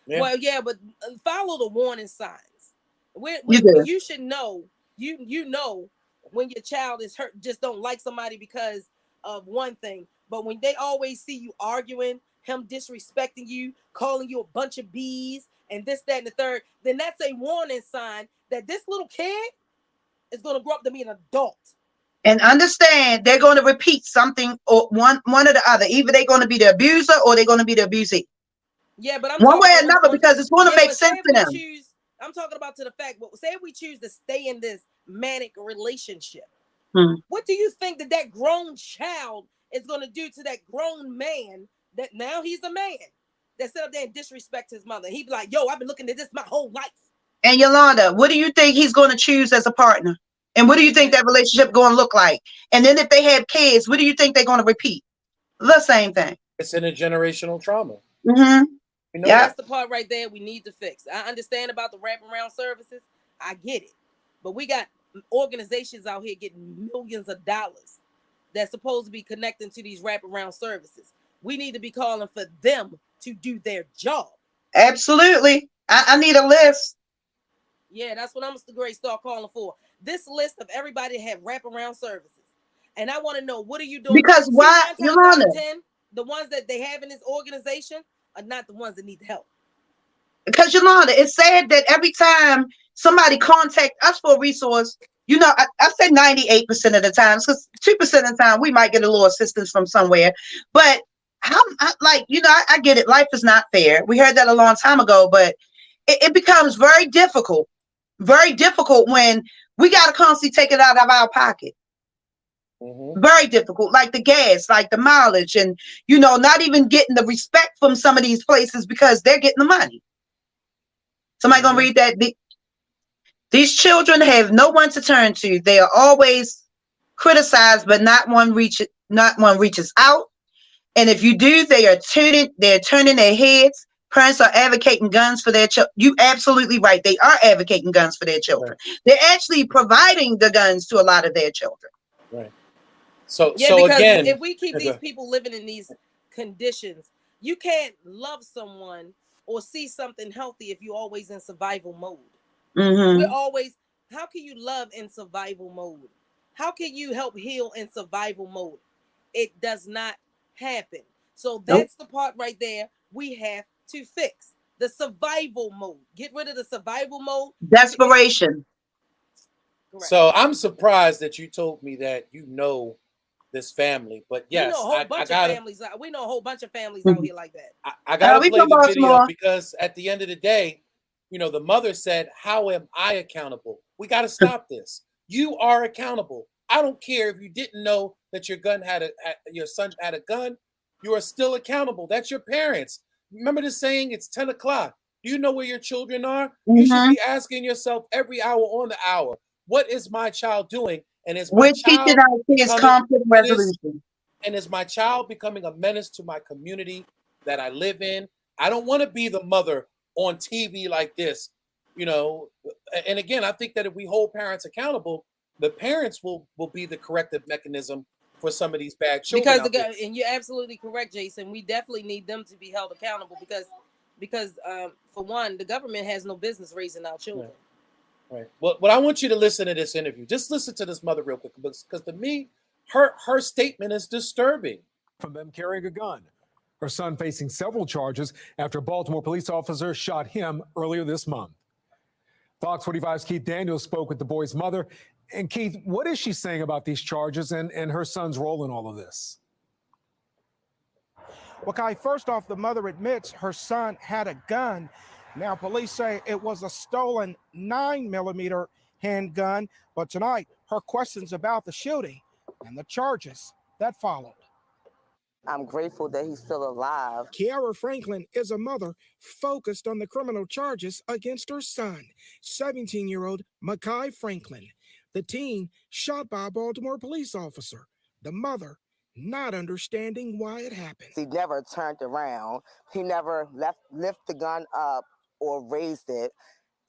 Yeah. Well, yeah, but follow the warning signs. You should know. You know when your child is hurt, just don't like somebody because of one thing. But when they always see you arguing, him disrespecting you, calling you a bunch of bees, and this, that, and the third, then that's a warning sign that this little kid is going to grow up to be an adult.
And understand, they're going to repeat something, or one or the other. Either they're going to be the abuser or they're going to be the abusee.
Yeah, but I'm
one way or another, because it's going to make sense to them.
I'm talking about to the fact, but say if we choose to stay in this manic relationship, what do you think that grown child is going to do to that grown man that now he's a man that sit up there and disrespect his mother? He'd be like, yo, I've been looking at this my whole life.
And Yolanda, what do you think he's going to choose as a partner? And what do you think that relationship going to look like? And then if they have kids, what do you think they're going to repeat? The same thing.
It's intergenerational trauma.
You know, that's the part right there we need to fix. I understand about the wraparound services. I get it. But we got organizations out here getting millions of dollars that's supposed to be connecting to these wraparound services. We need to be calling for them to do their job.
Absolutely. I need a list.
Yeah, that's what I'm going to start calling for. This list of everybody that have wraparound services. And I want to know, what are you doing?
Because why, Yolanda?
The ones that they have in this organization are not the ones that need help.
Because Yolanda, it's sad that every time somebody contact us for a resource, I say 98% of the time, because 2% of the time we might get a little assistance from somewhere. But I get it. Life is not fair. We heard that a long time ago, but it becomes very difficult when we got to constantly take it out of our pocket. Very difficult, like the gas, like the mileage, and not even getting the respect from some of these places because they're getting the money. Somebody gonna read that. These children have no one to turn to. They are always criticized, but not one reaches out. And if you do, they're turning their heads. Parents are advocating guns for their children. You absolutely right. They are advocating guns for their children. Right. They're actually providing the guns to a lot of their children.
Right. So
because
again,
if we keep these people living in these conditions, you can't love someone or see something healthy if you're always in survival mode. How can you love in survival mode? How can you help heal in survival mode? It does not happen. So that's the part right there we have to fix. The survival mode. Get rid of the survival mode.
Desperation.
So I'm surprised that you told me that this family, but yes,
we know a whole bunch of families out here like that.
I gotta play the video because at the end of the day, the mother said, "How am I accountable? We got to stop this. You are accountable. I don't care if you didn't know that your son had a gun. You are still accountable. That's your parents. Remember the saying, it's 10 o'clock. Do you know where your children are? You should be asking yourself every hour on the hour, what is my child doing? And is my child
conflict resolution?
And is my child becoming a menace to my community that I live in? I don't want to be the mother on TV like this, and again, I think that if we hold parents accountable, the parents will be the corrective mechanism for some of these bad children.
And you're absolutely correct, Jason. We definitely need them to be held accountable because for one, the government has no business raising our children.
Right. Well, I want you to listen to this interview. Just listen to this mother real quick, because to me, her statement is disturbing.
From them carrying a gun. Her son facing several charges after Baltimore police officers shot him earlier this month. Fox 45's Keith Daniels spoke with the boy's mother. And Keith, what is she saying about these charges and her son's role in all of this?
Well, Kai, first off, the mother admits her son had a gun. Now, police say it was a stolen 9mm handgun. But tonight, her questions about the shooting and the charges that followed.
I'm grateful that he's still alive.
Kiara Franklin is a mother focused on the criminal charges against her son, 17-year-old Makai Franklin. The teen shot by a Baltimore police officer. The mother not understanding why it happened.
He never turned around. He never lift the gun up or raised it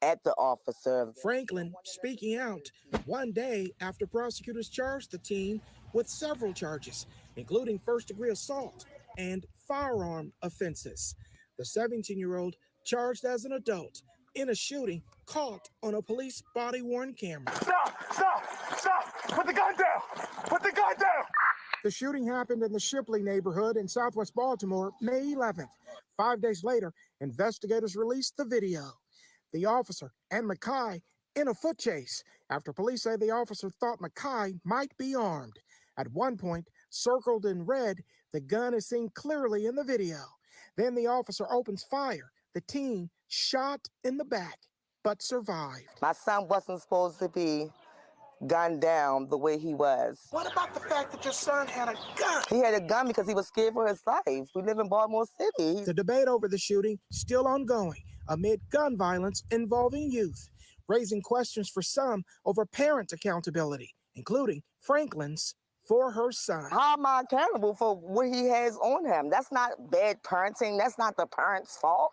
at the officer.
Franklin speaking out one day after prosecutors charged the teen with several charges, including first-degree assault and firearm offenses. The 17-year-old charged as an adult in a shooting caught on a police body-worn camera.
Stop! Put the gun down! Put the gun down!
The shooting happened in the Shipley neighborhood in southwest Baltimore, May 11th. 5 days later, investigators released the video. The officer and Makai in a foot chase after police say the officer thought Makai might be armed. At one point, circled in red, the gun is seen clearly in the video. Then the officer opens fire. The teen shot in the back, but survived.
My son wasn't supposed to be gunned down the way he was.
What about the fact that your son had a gun?
He had a gun because he was scared for his life. We live in Baltimore City.
The debate over the shooting still ongoing amid gun violence involving youth, raising questions for some over parent accountability, including Franklin's for her son.
How am I accountable for what he has on him? That's not bad parenting. That's not the parent's fault.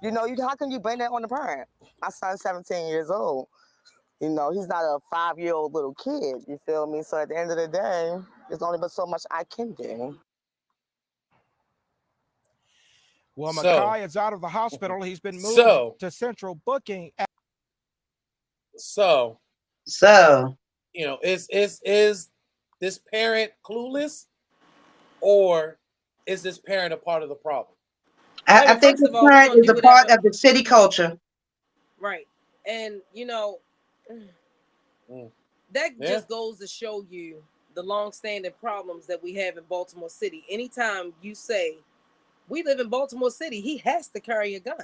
How can you blame that on the parent? My son's 17 years old. He's not a 5-year-old little kid. You feel me? So at the end of the day, there's only but so much I can do.
Well, Makai is out of the hospital. He's been moved to central booking.
Is this parent clueless, or is this parent a part of the problem?
I think the parent is a part of the city culture.
Right. And, that just goes to show you the long-standing problems that we have in Baltimore City. Anytime you say, we live in Baltimore City, he has to carry a gun.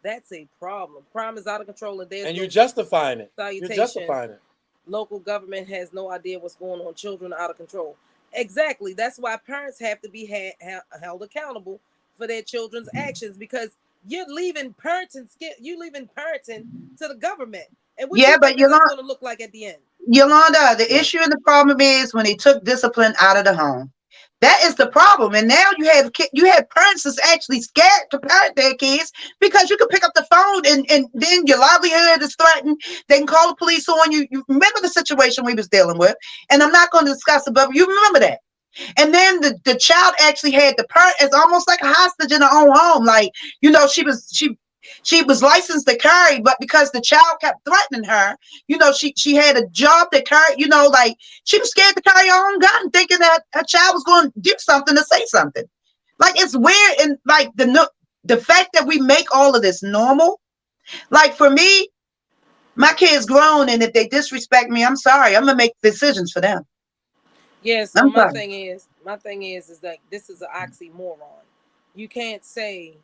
That's a problem. Crime is out of control. And
you're justifying it. You're justifying it.
Local government has no idea what's going on. Children are out of control. Exactly. That's why parents have to be held accountable for their children's actions, because you're leaving parenting to the government. And what
but
Yolanda, going to look like at the end?
Yolanda, the issue and the problem is when they took discipline out of the home. That is the problem. And now you have parents that's actually scared to parent their kids because you can pick up the phone and then your livelihood is threatened. They can call the police on you. You remember the situation we was dealing with, and I'm not going to discuss it, but you remember that. And then the child actually had the parent as almost like a hostage in her own home. Like, she was licensed to carry, but because the child kept threatening her, she had a job to carry, like she was scared to carry her own gun, thinking that her child was going to do something, to say something. Like, it's weird. And like the fact that we make all of this normal, like for me, my kid's grown, and if they disrespect me, I'm sorry. I'm going to make decisions for them.
Yes. Yeah, so my thing is that this is an oxymoron. You can't say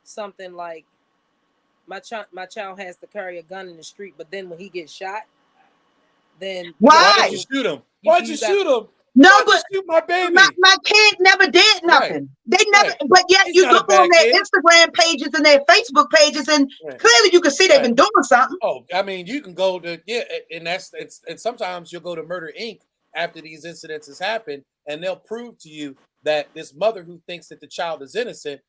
something like, my child has to carry a gun in the street, but then when he gets shot, then
why
did you shoot him? Why'd you shoot him?
No,
but shoot my baby.
My kid never did nothing. Right. They never, but yet you look on their Instagram pages and their Facebook pages, and clearly you can see they've been doing something.
Oh, I mean, you can go to and sometimes you'll go to Murder Inc. after these incidences happen, and they'll prove to you that this mother who thinks that the child is innocent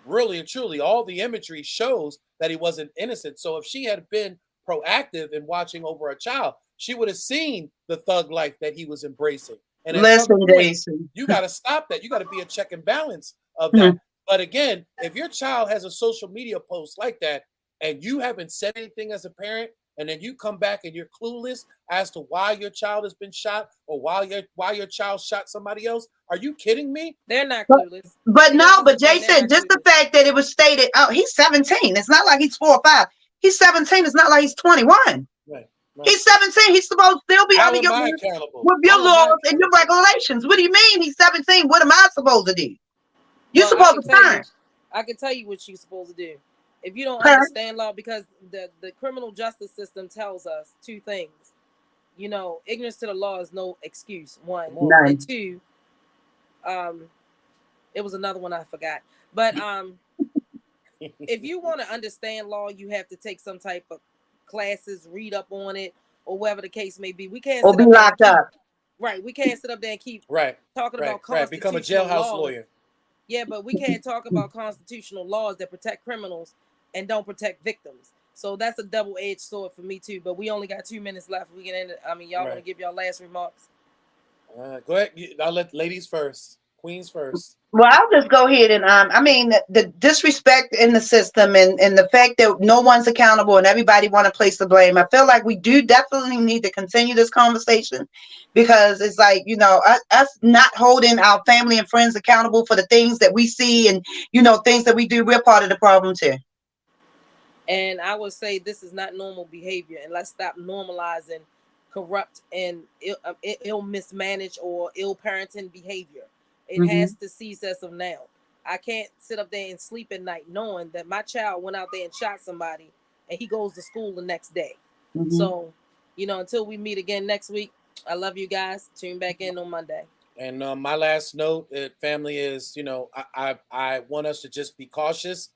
really and truly, all the imagery shows that he wasn't innocent. So if she had been proactive in watching over a child, she would have seen the thug life that he was embracing. And at some point,
Jason,
you got to stop that. You got to be a check and balance of that. But again, if your child has a social media post like that and you haven't said anything as a parent, and then you come back and you're clueless as to why your child has been shot or why your child shot somebody else, are you kidding me?
They're not clueless.
But Jason, just the fact that it was stated, oh, he's 17. It's not like he's 4 or 5. He's 17. It's not like he's 21.
Right.
He's 17. He's supposed to still be under your with your laws and your regulations. What do you mean he's 17? What am I supposed to do? You're supposed to parent.
I can tell you what you're supposed to do. If you don't understand law, because the criminal justice system tells us two things. You know, ignorance to the law is no excuse. One.
None.
And two, it was another one I forgot. But if you want to understand law, you have to take some type of classes, read up on it, or whatever the case may be. We can't
or be locked up.
Right. We can't sit up there and keep talking about
constitutional become a jailhouse lawyer.
Yeah, but we can't talk about constitutional laws that protect criminals and don't protect victims. So that's a double-edged sword for me too. But we only got 2 minutes left. We can end it. I mean, y'all want to give y'all last remarks?
Go ahead. I'll let ladies first, queens first.
Well, I'll just go ahead and I mean, the disrespect in the system and the fact that no one's accountable and everybody want to place the blame. I feel like we do definitely need to continue this conversation, because it's like, you know, us not holding our family and friends accountable for the things that we see and, you know, things that we do. We're part of the problem too.
And I would say this is not normal behavior, and let's stop normalizing corrupt and ill mismanaged or ill parenting behavior. It has to cease as of now. I can't sit up there and sleep at night knowing that my child went out there and shot somebody and he goes to school the next day. So, you know, until we meet again next week, I love you guys. Tune back in on Monday.
And my last note, family, is, you know, I want us to just be cautious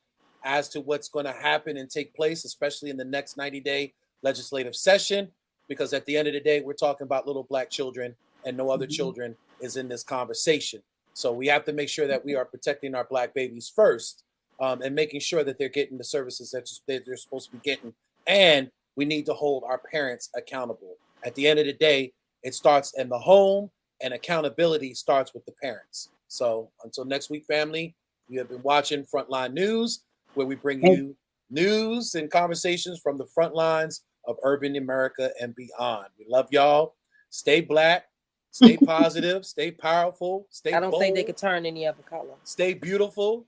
as to what's going to happen and take place, especially in the next 90-day legislative session, because at the end of the day, we're talking about little Black children and no other children is in this conversation. So we have to make sure that we are protecting our Black babies first, and making sure that they're getting the services that they're supposed to be getting. And we need to hold our parents accountable. At the end of the day, it starts in the home, and accountability starts with the parents. So until next week, family, you have been watching Frontline News, where we bring you news and conversations from the front lines of urban America and beyond. We love y'all. Stay Black, stay positive, stay powerful, stay
I don't
bold,
think they could turn any other color.
Stay beautiful,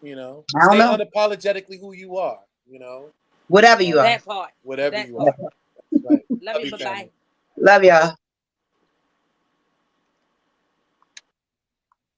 you know. Stay unapologetically who you are, you know.
Whatever you are.
That part.
Whatever
that
you are. That's right.
Love you. Bye-bye.
Love y'all.